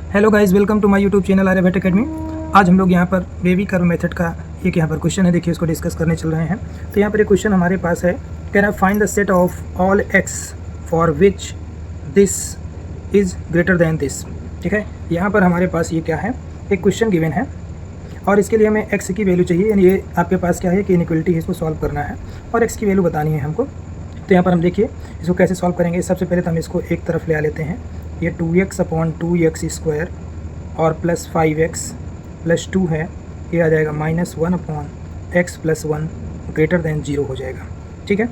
Hello guys, welcome to my YouTube channel Aryabhatta academy. आज हम लोग यहाँ पर बेबी कर्व मेथड का एक यहाँ पर क्वेश्चन है, देखिए इसको डिस्कस करने चल रहे हैं। तो यहाँ पर एक क्वेश्चन हमारे पास है, can I find the set of all x for which this is greater than this. ठीक है, यहाँ पर हमारे पास ये क्या है, एक क्वेश्चन गिवन है और इसके लिए हमें एक्स की वैल्यू चाहिए, यानी ये आपके पास क्या है कि इनइक्वलिटी है, इसको सॉल्व करना है और एक्स की वैल्यू बतानी है हमको। तो यहाँ पर हम देखिए इसको कैसे सॉल्व करेंगे। सबसे पहले तो हम इसको एक तरफ ले आ लेते हैं। ये 2x अपॉन 2x स्क्वायर और प्लस 5x प्लस 2 है, ये आ जाएगा -1 upon x plus 1 greater than 0 हो जाएगा। ठीक है,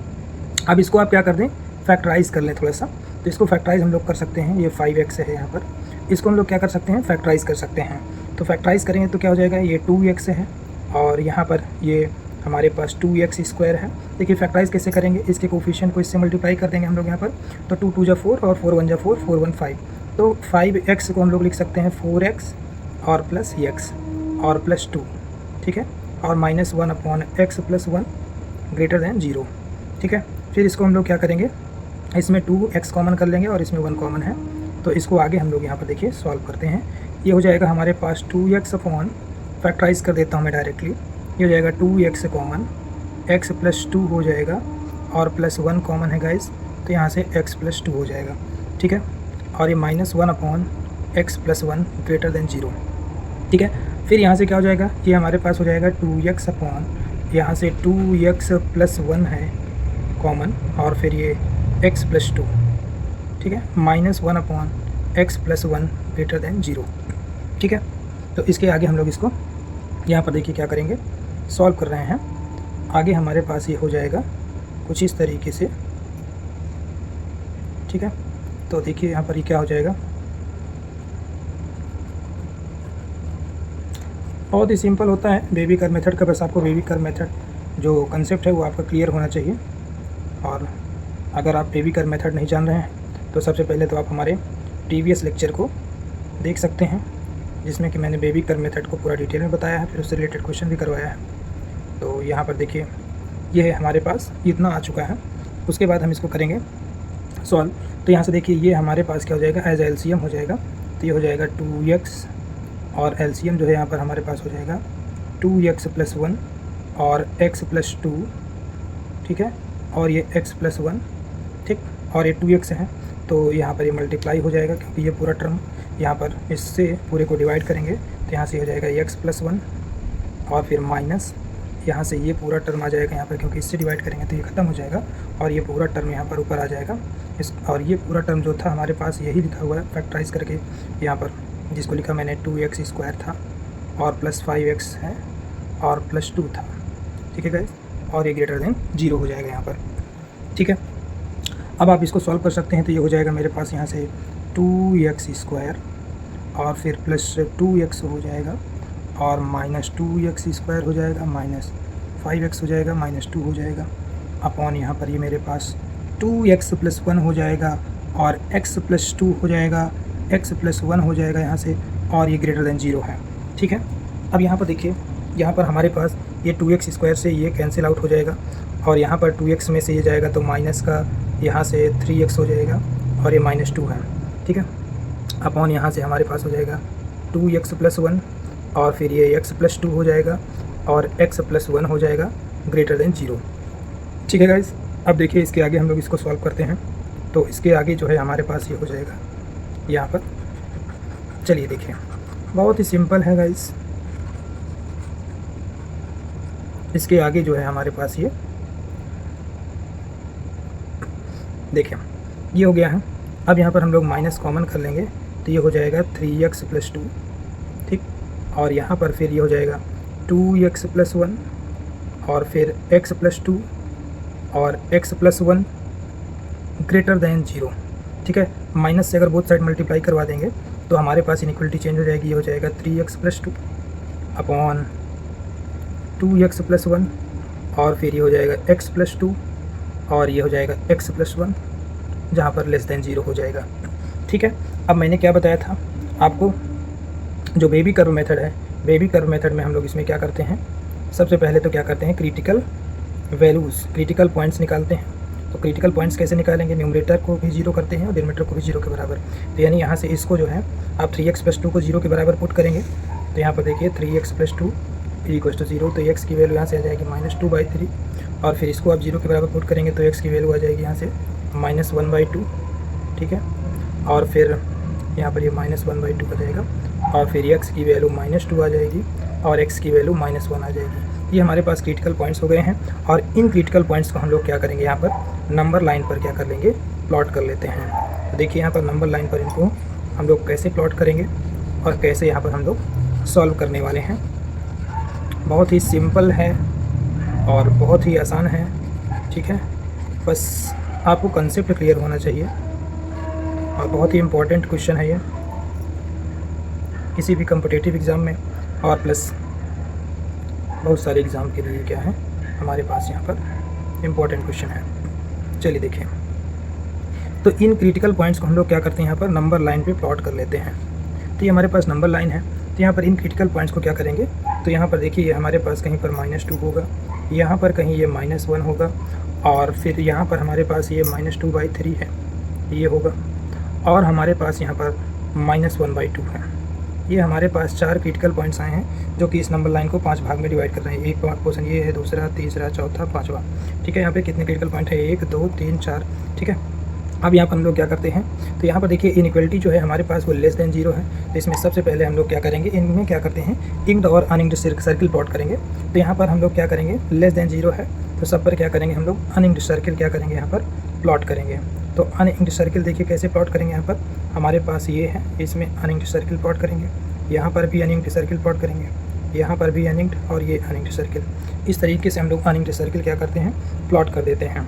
अब इसको आप क्या कर दें, फैक्टराइज़ कर लें थोड़ा सा। तो इसको फैक्टराइज़ हम लोग कर सकते हैं, ये 5x है यहाँ पर, इसको हम लोग क्या कर सकते हैं, फैक्टराइज़ कर सकते हैं। तो फैक्टराइज़ करेंगे तो क्या हो जाएगा, ये 2x है और यहाँ पर ये हमारे पास 2x स्क्वायर है। देखिए फैक्टराइज़ कैसे करेंगे, इसके कोफिशिएंट को इससे मल्टीप्लाई कर देंगे हम लोग यहाँ पर। तो 2 2 जा 4 और 4 1 जा 4, 4 1 5। तो 5x को हम लोग लिख सकते हैं 4x और प्लस x और प्लस 2। ठीक है, और -1 upon x plus 1 greater than 0। ठीक है, फिर इसको हम लोग क्या करेंगे, इसमें 2x कॉमन कर लेंगे और इसमें 1 कॉमन है। तो इसको आगे हम लोग यहाँ पर देखिए सॉल्व करते हैं। ये हो जाएगा हमारे पास 2x अपॉन, फैक्टराइज़ कर देता हूँ मैं डायरेक्टली, ये हो जाएगा 2x कॉमन, x प्लस 2 हो जाएगा और प्लस 1 कॉमन है गाइस, तो यहाँ से x प्लस 2 हो जाएगा। ठीक है, और ये -1 upon x plus 1 greater than 0। ठीक है, फिर यहाँ से क्या हो जाएगा, ये हमारे पास हो जाएगा 2x अपॉन, यहाँ से 2x प्लस 1 है कॉमन और फिर ये x प्लस 2। ठीक है, -1 upon x plus 1 greater than 0। ठीक है, तो इसके आगे हम लोग इसको यहाँ पर देखिए क्या करेंगे, सॉल्व कर रहे हैं। आगे हमारे पास ये हो जाएगा कुछ इस तरीके से। ठीक है, तो देखिए यहाँ पर ये क्या हो जाएगा, बहुत ही सिंपल होता है बेबी कर्व मेथड का। बस आपको बेबी कर्व मेथड जो कंसेप्ट है वो आपका क्लियर होना चाहिए। और अगर आप बेबी कर्व मेथड नहीं जान रहे हैं तो सबसे पहले तो आप हमारे प्रीवियस लेक्चर को देख सकते हैं, जिसमें कि मैंने बेबी कर्व मेथड को पूरा डिटेल में बताया है, फिर उससे रिलेटेड क्वेश्चन भी करवाया है। तो यहाँ पर देखिए ये है हमारे पास, इतना आ चुका है। उसके बाद हम इसको करेंगे सॉल्व। तो यहाँ से देखिए ये हमारे पास क्या हो जाएगा, एज एलसीएम हो जाएगा। तो ये हो जाएगा 2x और एलसीएम जो है यहाँ पर हमारे पास हो जाएगा 2x प्लस 1 और x प्लस 2। ठीक है, और ये x प्लस 1। ठीक, और ये 2x है तो यहाँ पर ये मल्टीप्लाई हो जाएगा, क्योंकि ये पूरा टर्म यहाँ पर इससे पूरे को डिवाइड करेंगे तो यहाँ से हो जाएगा x प्लस 1 और फिर माइनस यहाँ से ये पूरा टर्म आ जाएगा यहाँ पर, क्योंकि इससे डिवाइड करेंगे तो ये ख़त्म हो जाएगा और ये पूरा टर्म यहाँ पर ऊपर आ जाएगा। इस और ये पूरा टर्म जो था हमारे पास यही लिखा हुआ है फैक्टराइज़ करके यहाँ पर, जिसको लिखा मैंने 2x स्क्वायर था और प्लस 5x है और प्लस 2 था। ठीक है गाइस, और ये ग्रेटर देन 0 हो जाएगा यहाँ पर। ठीक है, अब आप इसको सॉल्व कर सकते हैं। तो ये हो जाएगा मेरे पास यहाँ से 2x स्क्वायर और फिर प्लस 2x हो जाएगा और माइनस 2x स्क्वायर हो जाएगा, माइनस 5x हो जाएगा, -2 हो जाएगा अपॉन यहाँ पर ये मेरे पास 2x प्लस 1 हो जाएगा और x प्लस 2 हो जाएगा, x प्लस 1 हो जाएगा यहाँ से, और ये ग्रेटर दैन 0 है। ठीक है, अब यहाँ पर देखिए, यहाँ पर हमारे पास ये 2x स्क्वायर से ये कैंसिल आउट हो जाएगा और यहाँ पर 2x में से ये जाएगा तो माइनस का यहाँ से 3x हो जाएगा और ये -2 है। ठीक है, अपॉन यहाँ से हमारे पास हो जाएगा 2x प्लस 1 और फिर ये x प्लस 2 हो जाएगा और x प्लस 1 हो जाएगा ग्रेटर दैन 0। ठीक है गाइस, अब देखिए इसके आगे हम लोग इसको सॉल्व करते हैं। तो इसके आगे जो है हमारे पास ये हो जाएगा यहाँ पर, चलिए देखिए बहुत ही सिंपल है गाइस। इसके आगे जो है हमारे पास ये देखिए ये हो गया है। अब यहाँ पर हम लोग माइनस कॉमन कर लेंगे तो ये हो जाएगा 3x प्लस 2। ठीक, और यहाँ पर फिर ये हो जाएगा 2x प्लस 1 और फिर x प्लस 2 और x प्लस 1 ग्रेटर दैन 0। ठीक है, माइनस से अगर बोथ साइड मल्टीप्लाई करवा देंगे तो हमारे पास इनइक्वलिटी चेंज हो जाएगी। ये हो जाएगा 3x plus 2 upon 2x plus 1 और फिर ये हो जाएगा x प्लस 2 और ये हो जाएगा x प्लस 1, जहाँ पर लेस दैन 0 हो जाएगा। ठीक है, अब मैंने क्या बताया था आपको, जो बेबी कर्व मेथड है, बेबी कर्व मेथड में हम लोग इसमें क्या करते हैं, सबसे पहले तो क्या करते हैं, क्रिटिकल वैल्यूज़, क्रिटिकल पॉइंट्स निकालते हैं। तो क्रिटिकल पॉइंट्स कैसे निकालेंगे, न्यूमरेटर को भी 0 करते हैं और डिनोमिनेटर को भी 0 के बराबर। तो यानी यहाँ से इसको जो है आप 3x + 2 को 0 के बराबर पुट करेंगे। तो यहाँ पर देखिए 3x + 2 = 0, तो x की वैल्यू यहाँ से आ जाएगी -2/3 और फिर इसको आप 0 के बराबर पुट करेंगे तो x की वैल्यू आ जाएगी यहाँ से -1/2, ठीक है। और फिर यहाँ पर ये -1/2 आ जाएगा और फिर x की वैल्यू -2 आ जाएगी और x की वैल्यू -1 आ जाएगी। ये हमारे पास क्रिटिकल पॉइंट्स हो गए हैं और इन क्रिटिकल पॉइंट्स को हम लोग क्या करेंगे, यहाँ पर नंबर लाइन पर क्या कर लेंगे, प्लॉट कर लेते हैं। तो देखिए यहाँ पर नंबर लाइन पर इनको हम लोग कैसे प्लॉट करेंगे और कैसे यहाँ पर हम लोग सॉल्व करने वाले हैं। बहुत ही सिंपल है और बहुत ही आसान है, ठीक है। बस आपको कंसेप्ट क्लियर होना चाहिए और बहुत ही इम्पोर्टेंट क्वेश्चन है ये किसी भी कॉम्पिटिटिव एग्ज़ाम में और प्लस बहुत सारे एग्ज़ाम के लिए क्या है हमारे पास यहाँ पर इम्पोर्टेंट क्वेश्चन है। चलिए देखें, तो इन क्रिटिकल पॉइंट्स को हम लोग क्या करते हैं, यहाँ पर नंबर लाइन पे प्लॉट कर लेते हैं। तो ये हमारे पास नंबर लाइन है, तो यहाँ पर इन क्रिटिकल पॉइंट्स को क्या करेंगे, तो यहाँ पर देखिए हमारे पास कहीं पर -2 होगा, यहाँ पर कहीं ये -1 होगा और फिर यहाँ पर हमारे पास ये -2/3 है, ये होगा और हमारे पास यहाँ पर -1/2 है। ये हमारे पास 4 क्रिटिकल पॉइंट्स आए हैं जो कि इस नंबर लाइन को 5 भाग में डिवाइड कर रहे हैं। एक पोर्शन ये है, दूसरा, तीसरा, चौथा, पाँचवा, ठीक है। यहाँ पे कितने क्रिटिकल पॉइंट है, 1 2 3 4, ठीक है। अब यहाँ पर हम लोग क्या करते हैं, तो यहाँ पर देखिए इनइक्वलिटी जो है हमारे पास वो <0 है। तो इसमें सबसे पहले हम लोग क्या करेंगे, इनमें क्या करते हैं, इंक्ड और अनइंक्ड सर्किल प्लॉट करेंगे। तो यहाँ पर हम लोग क्या करेंगे, <0 है तो सब पर क्या करेंगे हम लोग अनइंक्ड सर्किल क्या करेंगे, यहाँ पर प्लॉट करेंगे। तो अनइंक्ड सर्किल देखिए कैसे प्लॉट करेंगे, यहाँ पर हमारे पास ये है, इसमें अनइंक्ड सर्किल प्लॉट करेंगे, यहाँ पर भी अनइंक्ड सर्किल प्लॉट करेंगे, यहाँ पर भी अनइंक्ड और ये अनइंक्ड सर्किल। इस तरीके से हम लोग अनइंक्ड सर्किल क्या करते हैं, प्लॉट कर देते हैं,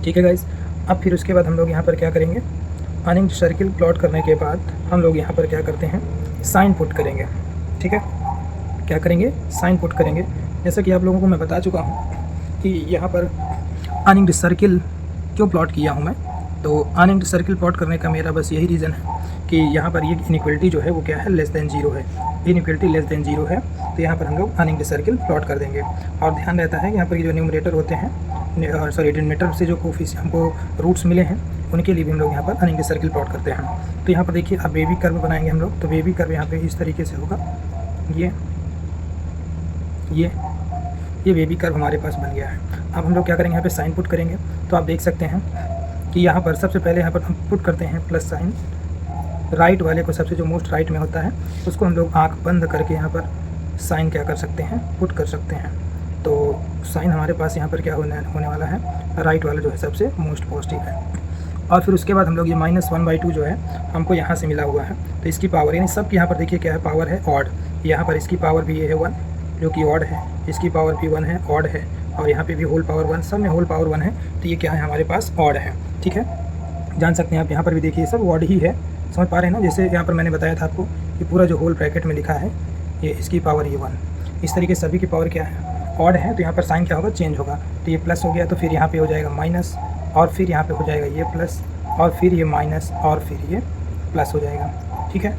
ठीक है गाइस। अब फिर उसके बाद हम लोग यहाँ पर क्या करेंगे, अनइंक्ड सर्किल प्लॉट करने के बाद हम लोग यहाँ पर क्या करते हैं, साइन पुट करेंगे, ठीक है। क्या करेंगे, साइन पुट करेंगे। जैसा कि आप लोगों को मैं बता चुका हूँ कि यहाँ पर अनइंक्ड सर्किल क्यों प्लॉट किया हूँ मैं, तो अनइंक्ड सर्किल प्लॉट करने का मेरा बस यही रीज़न है कि यहाँ पर ये इनइक्वलिटी जो है वो क्या है, <0 है। इनइक्वलिटी <0 है तो यहाँ पर हम लोग अनइंक्ड सर्किल प्लॉट कर देंगे। और ध्यान रहता है कि यहाँ पर जो न्यूमरेटर होते हैं, सॉरी डिनोमिनेटर से जो कोफिशिएंट हमको रूट्स मिले हैं उनके लिए भी हम लोग यहाँ पर अनइंक्ड सर्किल प्लॉट करते हैं। तो यहाँ पर देखिए अब बेबी कर्व बनाएंगे हम लोग। तो बेबी कर्व यहाँ पे इस तरीके से होगा, ये बेबी कर्व हमारे पास बन गया है। अब हम लोग क्या करेंगे, यहाँ पे साइन पुट करेंगे। तो आप देख सकते हैं कि यहाँ पर सबसे पहले यहाँ पर हम पुट करते हैं प्लस साइन, राइट वाले को सबसे जो मोस्ट राइट में होता है उसको हम लोग आँख बंद करके यहाँ पर साइन क्या कर सकते हैं, पुट कर सकते हैं। तो साइन हमारे पास यहाँ पर क्या होने वाला है, राइट वाला जो है सबसे मोस्ट पॉजिटिव है। और फिर उसके बाद हम लोग ये -1/2 जो है हमको यहाँ से मिला हुआ है, तो इसकी पावर यानी सब यहाँ पर देखिए क्या है, पावर है ऑड। यहाँ पर इसकी पावर भी ये है 1 जो कि ऑड है, इसकी पावर भी 1 है, ऑड है, और यहाँ पे भी होल पावर 1, सब में होल पावर 1 है। तो ये क्या है, हमारे पास ऑड है, ठीक है। जान सकते हैं आप यहाँ पर भी देखिए सब ऑड ही है, समझ पा रहे हैं ना। जैसे यहाँ पर मैंने बताया था आपको कि पूरा जो होल ब्रैकेट में लिखा है ये इसकी पावर ये 1, इस तरीके सभी की पावर क्या है, ऑड है। तो यहाँ पर साइन क्या होगा, चेंज होगा। तो ये प्लस हो गया तो फिर यहाँ पे हो जाएगा माइनस, और फिर यहाँ पे हो जाएगा ये प्लस, और फिर ये माइनस, और फिर ये प्लस हो जाएगा, ठीक है।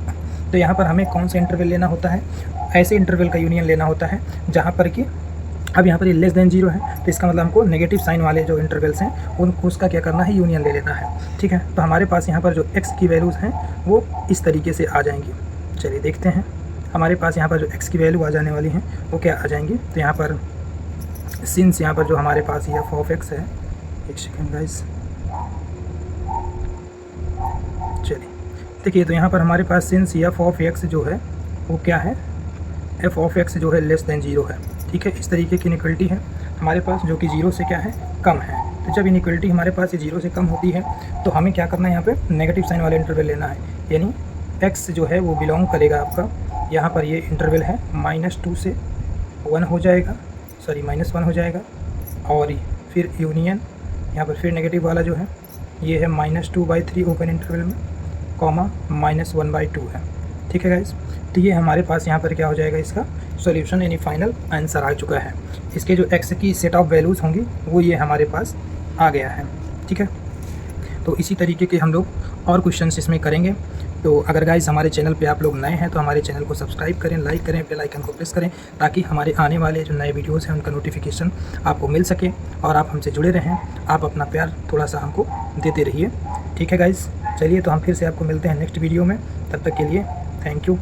तो यहाँ पर हमें कौन सा इंटरवल लेना होता है, ऐसे इंटरवल का यूनियन लेना होता है जहाँ पर कि अब यहाँ पर ये <0 है, तो इसका मतलब हमको नेगेटिव साइन वाले जो इंटरवल्स हैं उसका क्या करना है, यूनियन ले लेना है, ठीक है। तो हमारे पास यहाँ पर जो x की वैल्यूज़ हैं वो इस तरीके से आ जाएंगी। चलिए देखते हैं, हमारे पास यहाँ पर जो x की वैल्यू आ जाने वाली हैं वो क्या आ जाएंगी। तो यहाँ पर सिंस यहाँ पर जो हमारे पास ये f(x) है, एक सेकेंड गाइस, चलिए देखिए। तो यहाँ पर हमारे पास सिंस f(x) जो है वो क्या है, f(x) जो है <0 है, ठीक है। इस तरीके की इनइक्वलिटी है हमारे पास जो कि 0 से क्या है, कम है। तो जब इनइक्वलिटी हमारे पास ये 0 से कम होती है तो हमें क्या करना है, यहाँ पे नेगेटिव साइन वाले इंटरवल लेना है, यानी x जो है वो बिलोंग करेगा आपका, यहाँ पर ये इंटरवल है -2 से 1 हो जाएगा, सॉरी -1 हो जाएगा, और फिर यूनियन यहाँ पर फिर नेगेटिव वाला जो है ये है -2/3 ओपन इंटरवल में, कॉमा -1/2 है, ठीक है गाइस। तो ये हमारे पास यहाँ पर क्या हो जाएगा, इसका सॉल्यूशन यानी फाइनल आंसर आ चुका है। इसके जो x की सेट ऑफ वैल्यूज़ होंगी वो ये हमारे पास आ गया है, ठीक है। तो इसी तरीके के हम लोग और क्वेश्चंस इसमें करेंगे। तो अगर गाइस हमारे चैनल पे आप लोग नए हैं तो हमारे चैनल को सब्सक्राइब करें, लाइक करें, बेल आइकन को प्रेस करें, ताकि हमारे आने वाले जो नए वीडियोस हैं उनका नोटिफिकेशन आपको मिल सके और आप हमसे जुड़े रहें। आप अपना प्यार थोड़ा सा हमको देते रहिए। ठीक है गाइस, चलिए तो हम फिर से आपको मिलते हैं नेक्स्ट वीडियो में। तब तक के लिए थैंक यू।